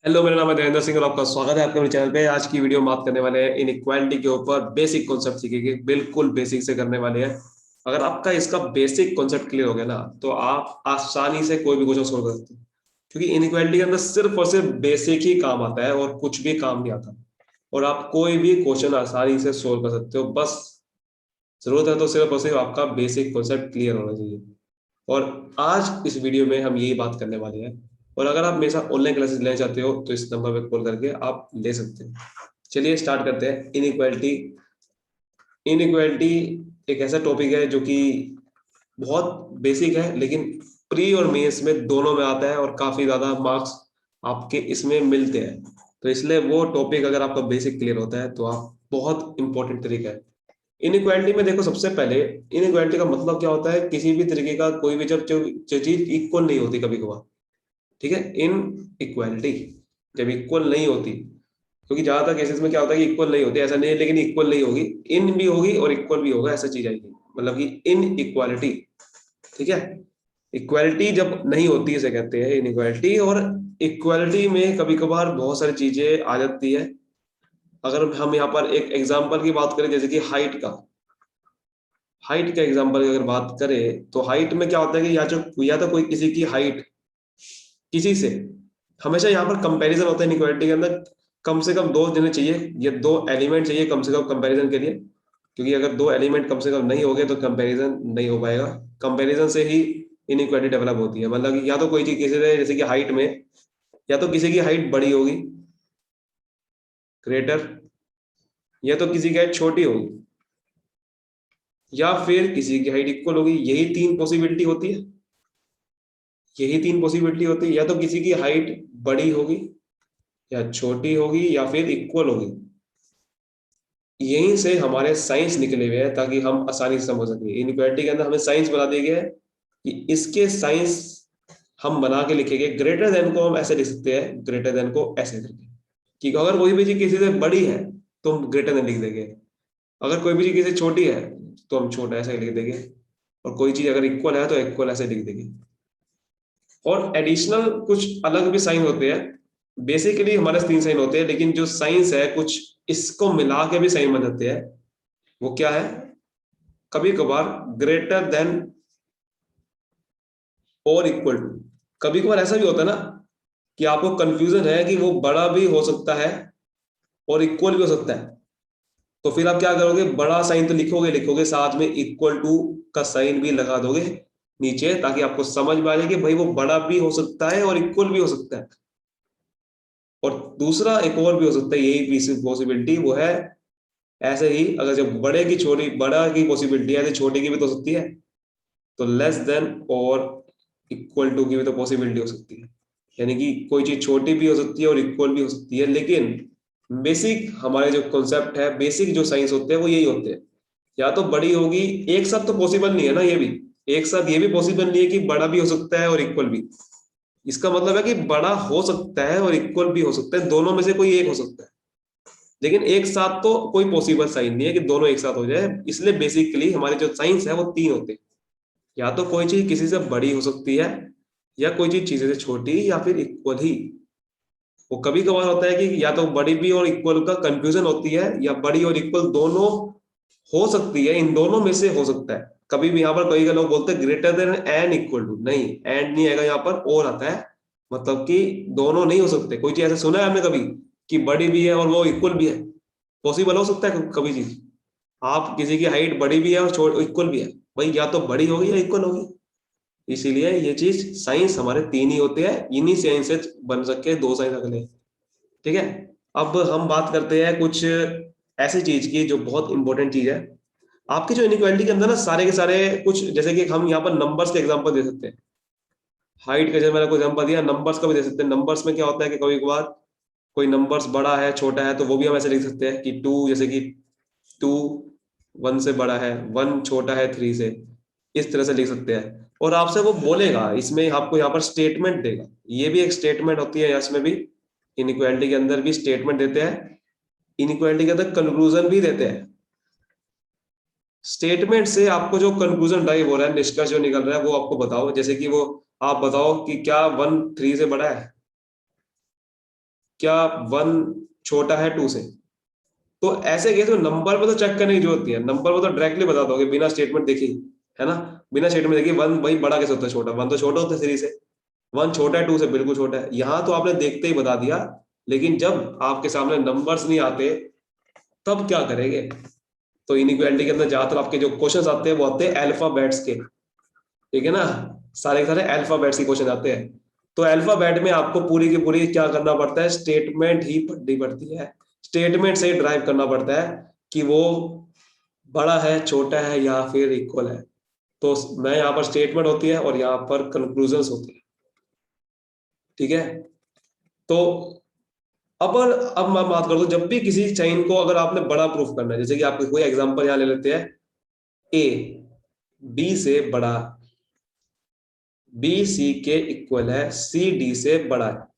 Hello, मेरा नाम है देवेंद्र सिंह और आपका स्वागत है आपके मेरे चैनल पे। आज की वीडियो में बात करने वाले हैं इनइक्वालिटी के ऊपर। बेसिक कॉन्सेप्ट सीखेंगे, बिल्कुल बेसिक से करने वाले हैं। अगर आपका इसका बेसिक कॉन्सेप्ट क्लियर हो गया ना, तो आप आसानी से कोई भी क्वेश्चन सोल्व कर सकते हैं। क्योंकि इनइक्वालिटी के अंदर सिर्फ और सिर्फ बेसिक ही काम आता है और कुछ भी काम नहीं आता। और आप कोई भी क्वेश्चन आसानी से सोल्व कर सकते हो। बस जरूरत है तो सिर्फ और सिर्फ आपका बेसिक कॉन्सेप्ट क्लियर होना चाहिए। और आज इस वीडियो में हम यही बात करने वाले हैं। और अगर आप मेरे साथ ऑनलाइन क्लासेस लेना चाहते हो तो इस नंबर पे कॉल करके आप ले सकते हैं। चलिए स्टार्ट करते हैं। इनइक्वालिटी। इनइक्वालिटी एक ऐसा टॉपिक है जो कि बहुत बेसिक है, लेकिन प्री और मेंस में दोनों में आता है और काफी ज्यादा मार्क्स आपके इसमें मिलते हैं। तो इसलिए वो टॉपिक अगर आपका बेसिक क्लियर होता है तो आप बहुत इंपॉर्टेंट तरीका है। इनइक्वालिटी में देखो, सबसे पहले इनइक्वालिटी का मतलब क्या होता है? किसी भी तरीके का कोई भी जब जो चीज इक्वल नहीं होती कभी कभार। ठीक है, इन इक्वालिटी जब इक्वल नहीं होती, क्योंकि ज्यादातर केसेस में क्या होता है कि इक्वल नहीं होती, ऐसा नहीं है, लेकिन इक्वल नहीं होगी। इन भी होगी और इक्वल भी होगा, ऐसा चीज आएगी, मतलब कि इन इक्वालिटी। ठीक है, इक्वालिटी जब नहीं होती इसे कहते हैं इनइक्वालिटी। और इक्वालिटी में कभी कभार बहुत सारी चीजें आ जाती है। अगर हम यहाँ पर एक एग्जाम्पल की बात करें, जैसे कि हाइट का। हाइट का एग्जाम्पल अगर बात करें तो हाइट में क्या होता है कि या तो कोई किसी की हाइट किसी से, हमेशा यहाँ पर कंपैरिजन होता है इनइक्वालिटी के अंदर। कम से कम दो जने चाहिए, ये दो एलिमेंट चाहिए कम से कम कंपैरिजन के लिए। क्योंकि अगर दो एलिमेंट कम से कम नहीं होंगे तो कंपैरिजन नहीं हो पाएगा। कंपैरिजन से ही इनइक्वालिटी डेवलप होती है। मतलब कि या तो कोई चीज किसी से, जैसे कि हाइट में, या तो किसी की हाइट बड़ी होगी, ग्रेटर, या तो किसी की हाइट छोटी होगी, या फिर किसी की हाइट इक्वल होगी। यही तीन पॉसिबिलिटी होती है। यही तीन पॉसिबिलिटी होती है, या तो किसी की हाइट बड़ी होगी, या छोटी होगी, या फिर इक्वल होगी। यहीं से हमारे साइंस निकले हुए हैं ताकि हम आसानी से समझ सकें। इनइक्वालिटी के अंदर हमें साइंस बना दिया गया है कि इसके साइंस हम बना के लिखेंगे। ग्रेटर देन को हम ऐसे लिख सकते हैं, ग्रेटर देन को ऐसे करके, कि अगर कोई भी चीज किसी से बड़ी है तो हम ग्रेटर देन लिख देंगे। अगर कोई भी चीज किसी से छोटी है तो हम छोटा ऐसे लिख देंगे। और कोई चीज अगर इक्वल है तो इक्वल ऐसे लिख देंगे। और एडिशनल कुछ अलग भी साइन होते हैं। बेसिकली हमारे तीन साइन होते हैं, लेकिन जो साइंस है कुछ इसको मिला के भी साइन बन जाते हैं। वो क्या है? कभी कभार ग्रेटर देन और इक्वल टू। कभी कभार ऐसा भी होता है ना कि आपको कंफ्यूजन है कि वो बड़ा भी हो सकता है और इक्वल भी हो सकता है। तो फिर आप क्या करोगे? बड़ा साइन तो लिखोगे लिखोगे, साथ में इक्वल टू का साइन भी लगा दोगे नीचे, ताकि आपको समझ में आ जाए कि भाई वो बड़ा भी हो सकता है और इक्वल भी हो सकता है। और दूसरा एक और भी हो सकता है, यही पॉसिबिलिटी वो है, ऐसे ही अगर जब बड़े की छोटी, बड़ा की पॉसिबिलिटी है तो छोटे की भी तो हो सकती है। तो लेस देन और इक्वल टू की भी तो पॉसिबिलिटी हो सकती है। यानी कि कोई चीज छोटी भी हो सकती है और इक्वल भी हो सकती है। लेकिन बेसिक हमारे जो कॉन्सेप्ट है, बेसिक जो साइंस होते हैं वो यही होते हैं। या तो बड़ी होगी, एक साथ तो पॉसिबल नहीं है ना ये भी। एक साथ ये भी पॉसिबल नहीं है कि बड़ा भी हो सकता है और इक्वल भी। इसका मतलब है कि बड़ा हो सकता है और इक्वल भी हो सकता है, दोनों में से कोई एक हो सकता है। लेकिन एक साथ तो कोई पॉसिबल साइन नहीं है कि दोनों एक साथ हो जाए। इसलिए बेसिकली हमारे जो साइंस है वो तीन होते हैं। या तो कोई चीज किसी से बड़ी हो सकती है, या कोई चीज चीजें से छोटी, या फिर इक्वल ही। वो कभी कभार होता है कि या तो बड़ी भी और इक्वल का कंफ्यूजन होती है, या बड़ी और इक्वल दोनों हो सकती है। इन दोनों में से हो सकता है। कभी भी यहाँ पर कई लोग बोलते हैं greater than and equal to, नहीं, एंड नहीं आएगा यहाँ पर, और आता है। मतलब कि दोनों नहीं हो सकते। कोई चीज ऐसा सुना है आपने कभी कि बड़ी भी है और वो इक्वल भी है? पॉसिबल हो सकता है कभी चीज? आप किसी की हाइट बड़ी भी है और इक्वल भी है, भाई या तो बड़ी होगी या इक्वल होगी। इसीलिए ये चीज साइंस हमारे तीन ही होते हैं। इन्हीं साइंस से बन सके दो साइंस अगले। ठीक है। अब हम बात करते हैं कुछ ऐसी चीज की जो बहुत इंपॉर्टेंट चीज है। आपकी जो इनइक्वालिटी के अंदर ना सारे के सारे कुछ, जैसे कि हम यहाँ पर नंबर्स के एग्जांपल दे सकते हैं। हाइट का जैसे मैंने कोई एग्जांपल दिया, नंबर्स का भी दे सकते हैं। नंबर्स में क्या होता है कि कभी कभार कोई नंबर्स बड़ा है छोटा है, तो वो भी हम ऐसे लिख सकते हैं कि टू, जैसे कि टू वन से बड़ा है, वन छोटा है थ्री से। इस तरह से लिख सकते हैं। और आपसे वो बोलेगा, इसमें आपको यहाँ पर स्टेटमेंट देगा। ये भी एक स्टेटमेंट होती है, इसमें भी इनइक्वालिटी के अंदर भी स्टेटमेंट देते हैं। इनइक्वालिटी के अंदर कंक्लूजन भी देते हैं। स्टेटमेंट से आपको जो कंक्लूजन ड्राइव हो रहा है, निष्कर्ष जो निकल रहा है, वो आपको बताओ। जैसे कि वो आप बताओ कि क्या वन थ्री से बड़ा है? क्या 1 छोटा है 2 से? तो ऐसे केस में नंबर पे तो चेक करने की जरूरत नहीं है, नंबर पे तो डायरेक्टली बता दोगे बिना स्टेटमेंट देखे, है ना? बिना स्टेटमेंट देखे 1 भाई बड़ा कैसे होता है छोटा? 1 तो छोटा होता है 3 से, 1 छोटा है 2 से, बिल्कुल छोटा है। यहाँ तो आपने देखते ही बता दिया, लेकिन जब आपके सामने नंबर्स नहीं आते तब क्या करेंगे? तो इनइक्वालिटी के अंदर ज्यादातर आपके जो क्वेश्चंस आते हैं वो आते हैं अल्फाबेट्स के, ठीक है ना? सारे के सारे अल्फाबेट्स के क्वेश्चन आते हैं। तो अल्फाबेट में आपको पूरी की पूरी क्या करना पड़ता है? स्टेटमेंट ही पढ़नी पड़ती है, स्टेटमेंट से ही ड्राइव करना पड़ता है कि वो बड़ा है, छोटा है या फिर इक्वल है। तो मैं यहाँ पर स्टेटमेंट होती है और यहाँ पर कंक्लूजन्स होती है, ठीक है? तो अब मैं बात कर दूं, जब भी किसी साइन को अगर आपने बड़ा प्रूफ करना है, जैसे कि आपको कोई एग्जांपल यहाँ ले लेते हैं, ए बी से बड़ा, बी सी के इक्वल है, सी डी से बड़ा है।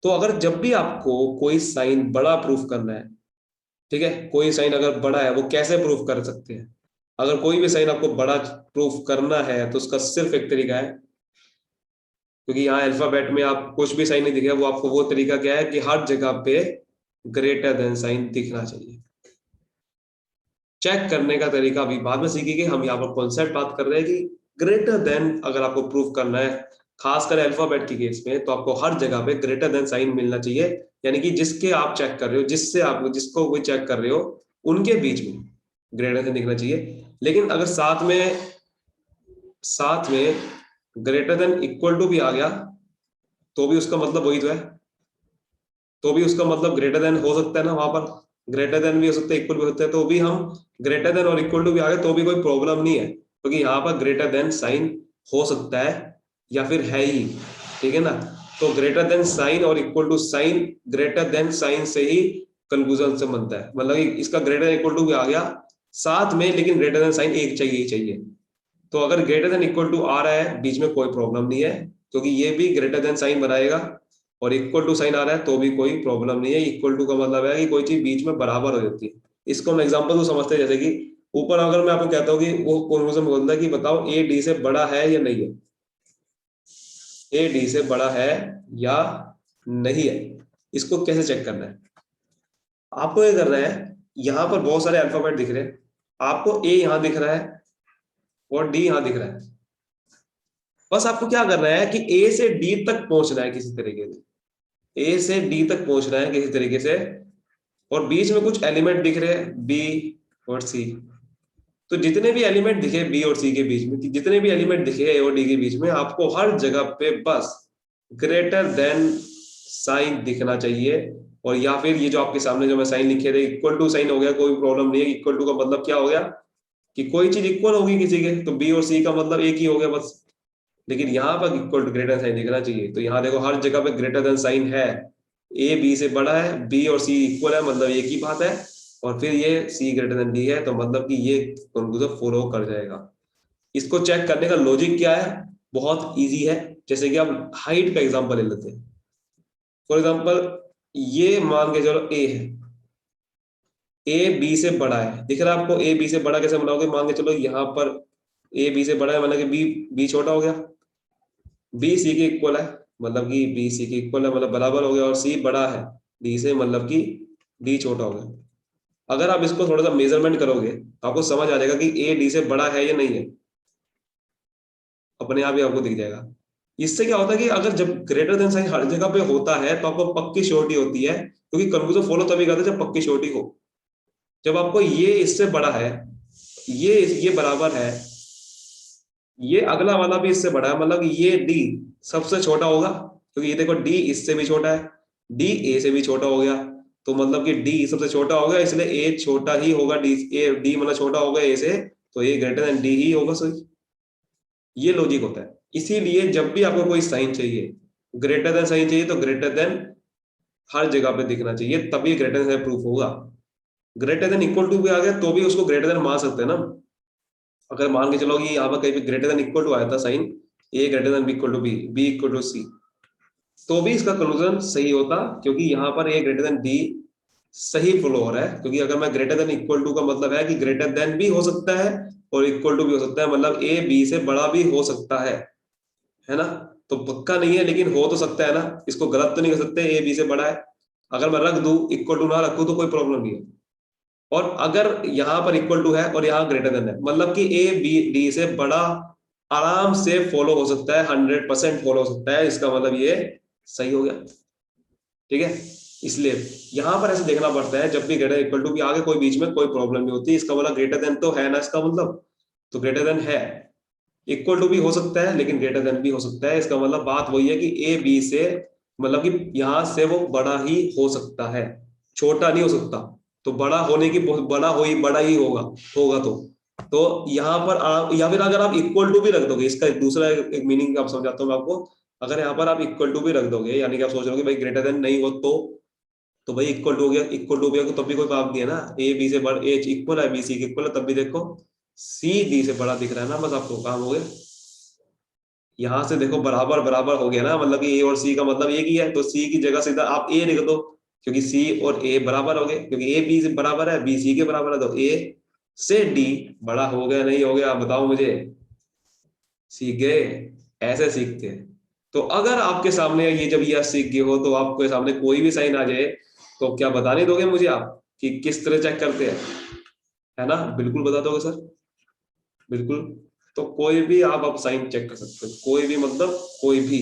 तो अगर जब भी आपको कोई साइन बड़ा प्रूफ करना है, ठीक है, कोई साइन अगर बड़ा है वो कैसे प्रूफ कर सकते हैं? अगर कोई भी साइन आपको बड़ा प्रूफ करना है तो उसका सिर्फ एक तरीका है, क्योंकि यहाँ अल्फाबेट में आप कुछ भी साइन नहीं दिखेगा, वो आपको वो तरीका क्या है कि हर जगह पे ग्रेटर देन साइन दिखना चाहिए। चेक करने का तरीका अभी बाद में सीखेंगे, हम यहाँ पर कॉन्सेप्ट बात कर रहे हैं कि ग्रेटर देन अगर आपको प्रूफ करना है, खासकर अल्फाबेट के केस में, तो आपको हर जगह पे ग्रेटर देन साइन मिलना चाहिए, यानी कि जिसके आप चेक कर रहे हो, जिससे आप जिसको कोई चेक कर रहे हो उनके बीच में ग्रेटर देन दिखना चाहिए। लेकिन अगर साथ में ग्रेटर देन इक्वल टू भी आ गया तो भी उसका मतलब वही तो है, तो भी उसका मतलब ग्रेटर देन हो सकता है ना, वहां पर ग्रेटर देन भी हो सकता है, इक्वल भी हो सकता है, तो भी हम ग्रेटर देन और इक्वल टू भी आ गए तो भी कोई प्रॉब्लम नहीं है, क्योंकि यहाँ पर ग्रेटर देन साइन हो सकता है या फिर है ही, ठीक है ना? तो ग्रेटर देन साइन और equal to sign, greater than sign से ही कंक्लूजन से बनता है, मतलब इसका ग्रेटर इक्वल टू भी आ गया साथ में, लेकिन ग्रेटर देन साइन एक चाहिए ही चाहिए। तो अगर ग्रेटर देन इक्वल टू आ रहा है बीच में कोई प्रॉब्लम नहीं है, क्योंकि ये भी ग्रेटर देन साइन बनाएगा, और इक्वल टू साइन आ रहा है तो भी कोई प्रॉब्लम नहीं है। इक्वल टू का मतलब है कि कोई चीज बीच में बराबर हो जाती है। इसको हम एग्जांपल तो समझते हैं, जैसे कि ऊपर अगर मैं आपको कहता हूँ कि वो क्रोमोसोम बोलता है कि बताओ ए डी से बड़ा है या नहीं है, ए डी से बड़ा है या नहीं है, इसको कैसे चेक करना है? आपको ये करना है, यहाँ पर बहुत सारे अल्फाबेट दिख रहे हैं, आपको ए यहाँ दिख रहा है और डी यहाँ दिख रहा है, बस आपको क्या करना है कि ए से डी तक पहुंचना है किसी तरीके से, ए से डी तक पहुंचना है किसी तरीके से, और बीच में कुछ एलिमेंट दिख रहे हैं बी और सी। तो जितने भी एलिमेंट दिखे बी और सी के बीच में, जितने भी एलिमेंट दिखे ए और डी के बीच में, आपको हर जगह पे बस ग्रेटर देन साइन दिखना चाहिए। और या फिर ये जो आपके सामने जो मैं साइन लिखे थे, इक्वल टू साइन हो गया, कोई प्रॉब्लम नहीं है। इक्वल टू का मतलब क्या हो गया कि कोई चीज इक्वल होगी किसी के, तो बी और सी का मतलब एक ही हो गया बस। लेकिन यहाँ पर इक्वल टू ग्रेटर साइन दिखना चाहिए, तो यहाँ देखो हर जगह पे ग्रेटर देन साइन है, ए बी से बड़ा है, बी और सी इक्वल है, मतलब एक ही बात है, और फिर ये सी ग्रेटर देन डी है, तो मतलब कि ये कंक्लूजन फॉलो कर जाएगा। इसको चेक करने का लॉजिक क्या है? बहुत इजी है। जैसे कि आप हाइट का एग्जांपल ले लेते हैं, फॉर एग्जांपल ये मान के चलो ए है, ए बी से बड़ा है, दिख रहा है आपको? ए बी से बड़ा कैसे बनाओगे? मान के चलो यहाँ पर ए बी से बड़ा है, मतलब कि बी बी छोटा हो गया, बी सी के इक्वल है, मतलब कि बी सी के इक्वल है, मतलब बराबर हो गया, और सी बड़ा है डी से, मतलब कि डी छोटा हो गया। अगर आप इसको थोड़ा सा मेजरमेंट करोगे तो आपको समझ आ जाएगा कि ए डी से बड़ा है या नहीं है, अपने आप ही आपको दिख जाएगा। इससे क्या होता है कि अगर जब ग्रेटर देन साइन हर जगह पे होता है तो आपको पक्की श्योरिटी होती है, क्योंकि कंक्लूजन फॉलो तभी करते हैं जब पक्की श्योरिटी हो। जब आपको ये इससे बड़ा है, ये बराबर है, ये अगला वाला भी इससे बड़ा है, मतलब ये डी सबसे छोटा होगा, क्योंकि ये देखो डी इससे भी छोटा है, डी ए से भी छोटा हो गया, तो मतलब कि डी सबसे छोटा हो गया, इसलिए ए छोटा ही होगा, डी ए डी मतलब छोटा होगा ए से, तो ए ग्रेटर देन डी ही होगा। सही, ये लॉजिक होता है। इसीलिए जब भी आपको कोई साइन चाहिए, ग्रेटर देन साइन चाहिए, तो ग्रेटर देन हर जगह पे दिखना चाहिए, तभी ग्रेटर देन प्रूफ होगा। ग्रेटर देन इक्वल टू भी आ गया तो भी उसको ग्रेटर देन मान सकते हैं ना। अगर मान के चलो कि यहाँ पर कहीं भी ग्रेटर देन इक्वल टू आया था sign, A greater than B equal to B equal to C, तो भी इसका कंक्लूजन सही होता, क्योंकि यहाँ पर ए ग्रेटर देन डी सही फ्लो हो रहा है। क्योंकि अगर मैं ग्रेटर देन इक्वल टू का मतलब है कि ग्रेटर देन भी हो सकता है और इक्वल टू भी हो सकता है, मतलब ए बी से बड़ा भी हो सकता है ना? तो पक्का नहीं है, लेकिन हो तो सकता है ना, इसको गलत तो नहीं कर सकते, ए बी से बड़ा है। अगर मैं रख दूं, इक्वल टू ना रखूं तो कोई प्रॉब्लम नहीं है। और अगर यहाँ पर इक्वल टू है और यहाँ ग्रेटर देन है, मतलब कि ए बी डी से बड़ा आराम से फॉलो हो सकता है, 100% फॉलो हो सकता है, इसका मतलब ये सही हो गया। ठीक है, इसलिए यहां पर ऐसे देखना पड़ता है, जब भी ग्रेटर इक्वल टू भी आगे कोई बीच में कोई प्रॉब्लम नहीं होती, इसका मतलब ग्रेटर देन तो है ना, इसका मतलब तो ग्रेटर देन है। इक्वल टू भी हो सकता है लेकिन ग्रेटर देन भी हो सकता है, इसका मतलब बात वही है कि ए बी से, मतलब कि यहां से वो बड़ा ही हो सकता है, छोटा नहीं हो सकता। तो बड़ा होने की बड़ा ही होगा, होगा तो यहाँ पर आप, या फिर अगर आप इक्वल टू भी रख दोगे, इसका एक दूसरा एक मीनिंग आप समझाता हूँ मैं आपको। अगर यहाँ पर आप इक्वल टू भी रख दोगे, यानी कि आप सोच रहे हो कि भाई ग्रेटर देन नहीं हो, तो भाई इक्वल टू हो गया, इक्वल टू हो गया तो तब भी कोई बात नहीं है ना, ए बी से बड़ा, ए इक्वल है बी सी के इक्वल है, तब भी देखो सी डी से बड़ा दिख रहा है ना, बस आपको काम हो गया। यहां से देखो बराबर बराबर हो गया ना, मतलब कि ए और सी का मतलब एक ही है, तो सी की जगह सीधा आप ए लिख दो, क्योंकि सी और ए बराबर हो गए, क्योंकि ए बी से बराबर है, बी सी के बराबर है, तो ए से डी बड़ा हो गया नहीं हो गया, आप बताओ मुझे। सीख गए, ऐसे सीखते हैं। तो अगर आपके सामने ये, जब ये आप सीख गए हो, तो आपके सामने कोई भी साइन आ जाए, तो क्या बता नहीं दोगे मुझे आप कि किस तरह चेक करते हैं, है ना? बिल्कुल बता दोगे सर, बिल्कुल। तो कोई भी आप साइन चेक कर सकते हो, कोई भी मतलब कोई भी,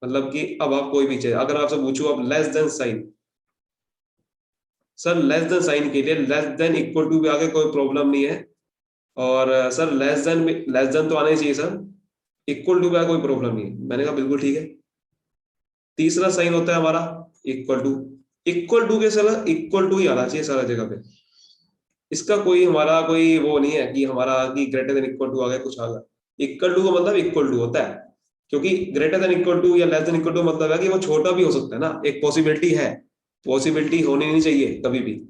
मतलब कि अब आप कोई भी चाहिए, अगर आपसे पूछूं आप less than sign, sir less than sign के लिए लेस देन इक्वल टू भी आगे कोई प्रॉब्लम नहीं है, और सर लेस देन तो आना ही चाहिए सर, इक्वल टू का कोई प्रॉब्लम नहीं है, मैंने कहा बिल्कुल ठीक है। तीसरा साइन होता है हमारा इक्वल टू, इक्वल टू के साथ इक्वल टू ही आना चाहिए सारा जगह पे, इसका कोई हमारा कोई वो नहीं है कि हमारा कि ग्रेटर देन इक्वल टू आ गया कुछ आ गया। इक्वल टू का मतलब इक्वल टू होता है, क्योंकि ग्रेटर देन इक्वल टू या लेस देन इक्वल टू मतलब है कि वो छोटा भी हो सकता है ना, एक पॉसिबिलिटी है, पॉसिबिलिटी होनी नहीं चाहिए कभी भी।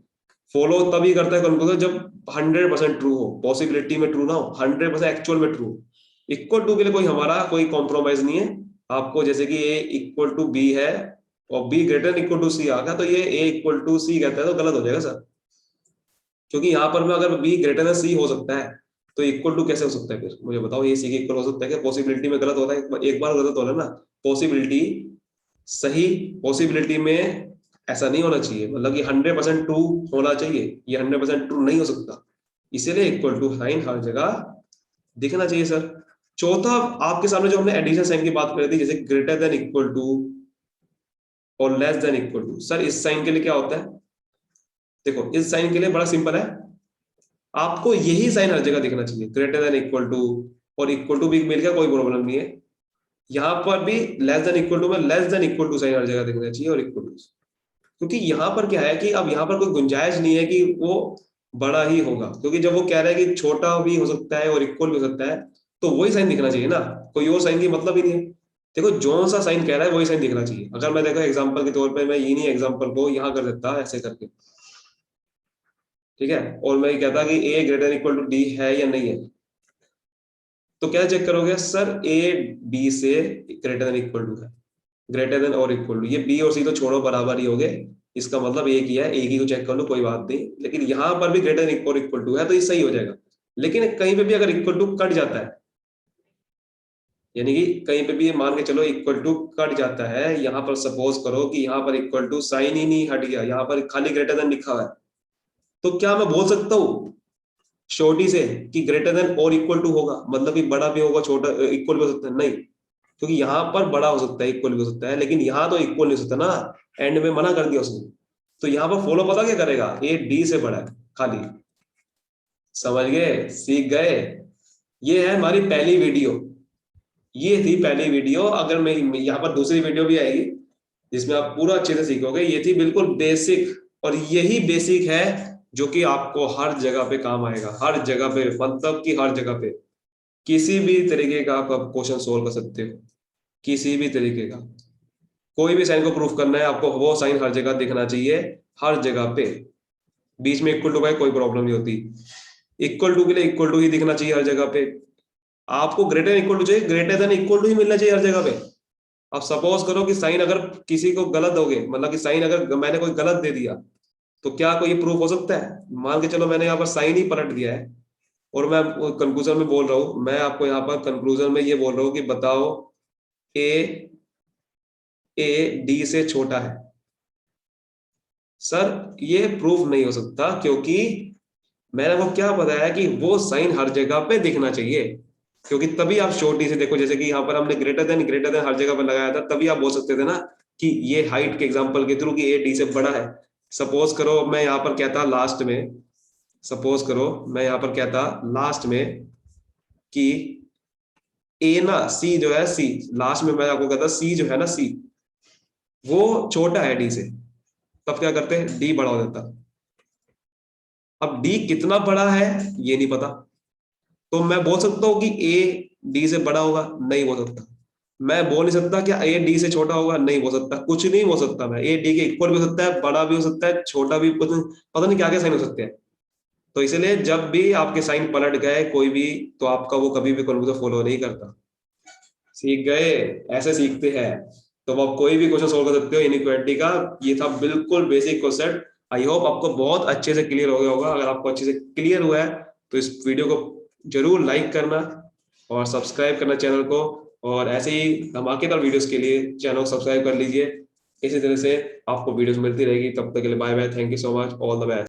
फॉलो तभी करता है कंक्लूजन जब 100% ट्रू हो, पॉसिबिलिटी में ट्रू ना हो, 100% एक्चुअल में ट्रू। इक्वल टू के लिए कोई हमारा कोई कॉम्प्रोमाइज नहीं है। आपको जैसे कि ए इक्वल टू बी है और बी ग्रेटर इक्वल टू सी आ गया, तो ये ए इक्वल टू सी कहता है तो गलत हो जाएगा सर, क्योंकि यहाँ पर में अगर बी ग्रेटर देन सी हो सकता है, तो इक्वल टू कैसे हो सकता है? फिर मुझे बताओ, ये सी के इक्वल हो सकता है क्या? पॉसिबिलिटी में गलत होता है, एक बार गलत हो रहा है ना, पॉसिबिलिटी सही, पॉसिबिलिटी में ऐसा नहीं होना चाहिए, मतलब कि 100% ट्रू होना चाहिए, ये 100% ट्रू नहीं हो सकता, इसीलिए इक्वल टू साइन हर जगह दिखना चाहिए सर। चौथा, आपके सामने जो हमने एडिशन साइन की बात करी थी, जैसे ग्रेटर देन इक्वल टू और less than equal to, sir इस साइन के लिए क्या होता है? देखो इस साइन के लिए बड़ा सिंपल है, आपको यही साइन हर जगह दिखना चाहिए, ग्रेटर देन इक्वल टू और इक्वल टू भी मिल गया कोई प्रॉब्लम नहीं है, यहाँ पर भी लेस देन इक्वल टू में less than equal to sign हर जगह दिखना चाहिए और इक्वल टू, क्योंकि यहाँ पर क्या है कि अब यहाँ पर कोई गुंजाइश नहीं है कि वो बड़ा ही होगा, क्योंकि जब वो कह रहा है कि छोटा भी हो सकता है और इक्वल भी हो सकता है, तो वही साइन दिखना चाहिए ना, कोई और साइन की मतलब ही नहीं है। देखो जो सा साइन कह रहा है वही साइन दिखना चाहिए। अगर मैं देखो एग्जांपल के तौर पे मैं इन्हीं एग्जांपल को यहाँ कर देता ऐसे करके, ठीक है, और मैं ये कहता कि ए ग्रेटर इक्वल टू डी है या नहीं है, तो क्या चेक करोगे सर? ए बी से ग्रेटर देन इक्वल टू है, ग्रेटर देन और इक्वल टू, ये बी और सी तो छोड़ो बराबर ही हो गए, इसका मतलब एक ही है, एक ही को चेक कर लो कोई बात नहीं, लेकिन यहां पर भी ग्रेटर देन और इक्वल टू है तो ये सही हो जाएगा। लेकिन कहीं पे भी अगर इक्वल टू कट जाता है, यानी कि कहीं पे भी मान के चलो इक्वल टू कट जाता है, यहां पर सपोज करो कि यहां पर इक्वल टू साइन ही नहीं हट गया, यहां पर खाली ग्रेटर देन लिखा हुआ है, तो क्या मैं बोल सकता हूँ छोटी से कि ग्रेटर देन और इक्वल टू होगा, मतलब कि बड़ा भी होगा छोटा इक्वल भी हो सकता है? नहीं, क्योंकि यहाँ पर बड़ा हो सकता है इक्वल भी हो सकता है, लेकिन यहाँ तो इक्वल नहीं हो सकता ना, एंड में मना कर दिया उसने। तो यहाँ पर फॉलो पता क्या करेगा? ए डी से बड़ा है खाली, समझ गए, सीख गए। ये है हमारी पहली वीडियो, ये थी पहली वीडियो। अगर मैं यहाँ पर दूसरी वीडियो भी आएगी जिसमें आप पूरा अच्छे से सीखोगे, ये थी बिल्कुल बेसिक, और यही बेसिक है जो कि आपको हर जगह पे काम आएगा, हर जगह पे, मतलब कि हर जगह पे किसी भी तरीके का आप क्वेश्चन सोल्व कर सकते हो, किसी भी तरीके का, कोई भी साइन को प्रूफ करना है आपको, वो साइन हर जगह दिखना चाहिए, हर जगह पे, बीच में इक्वल टू का कोई प्रॉब्लम नहीं होती, इक्वल टू के लिए इक्वल टू ही दिखना चाहिए हर जगह पे। आपको ग्रेटर इक्वल टू चाहिए, ग्रेटर देन इक्वल टू ही मिलना चाहिए हर जगह पे। अब सपोज करो कि साइन अगर किसी को गलत हो गए, मतलब कि साइन अगर मैंने कोई गलत दे दिया, तो क्या कोई प्रूफ हो सकता है? मान के चलो मैंने यहाँ पर साइन ही पलट दिया है, और मैं कंक्लूजन में बोल रहा हूँ, मैं आपको यहाँ पर कंक्लूजन में ये बोल रहा हूँ कि बताओ ए डी से छोटा है। सर ये प्रूफ नहीं हो सकता, क्योंकि मैंने वो क्या बताया कि वो साइन हर जगह पे दिखना चाहिए, क्योंकि तभी आप शॉर्ट डी से देखो, जैसे कि यहाँ पर हमने ग्रेटर देन हर जगह पर लगाया था, तभी आप बोल सकते थे ना कि ये हाइट के एग्जांपल के थ्रू कि ए डी से बड़ा है। सपोज करो मैं यहाँ पर कहता लास्ट में, सपोज करो मैं यहाँ पर कहता लास्ट में कि ए ना सी जो है, सी लास्ट में मैं आपको कहता सी जो है ना, सी वो छोटा है डी से, तब क्या करते हैं, डी बड़ा हो जाता। अब डी कितना बड़ा है ये नहीं पता, तो मैं बोल सकता हूँ कि ए डी से बड़ा होगा, नहीं बोल सकता। मैं बोल नहीं सकता क्या ए डी से छोटा होगा, नहीं बोल सकता, कुछ नहीं बोल सकता मैं। ए डी के इक्वल भी हो सकता है, बड़ा भी हो सकता है, छोटा भी, पता नहीं क्या क्या साइन हो सकते हैं। तो इसलिए जब भी आपके साइन पलट गए कोई भी, तो आपका वो कभी भी कॉन्फ्यूजन फॉलो नहीं करता। सीख गए, ऐसे सीखते हैं। तो आप कोई भी क्वेश्चन सोल्व कर सकते हो इनइक्वालिटी का। ये था बिल्कुल बेसिक क्वेश्चन। आई होप आपको बहुत अच्छे से क्लियर हो गया होगा। अगर आपको अच्छे से क्लियर हुआ है तो इस वीडियो को जरूर लाइक करना और सब्सक्राइब करना चैनल को, और ऐसे ही धमाकेदार वीडियोस के लिए चैनल को सब्सक्राइब कर लीजिए। इसी तरह से आपको वीडियोस मिलती रहेगी। तब तक के लिए bye bye, thank you so much, all the best.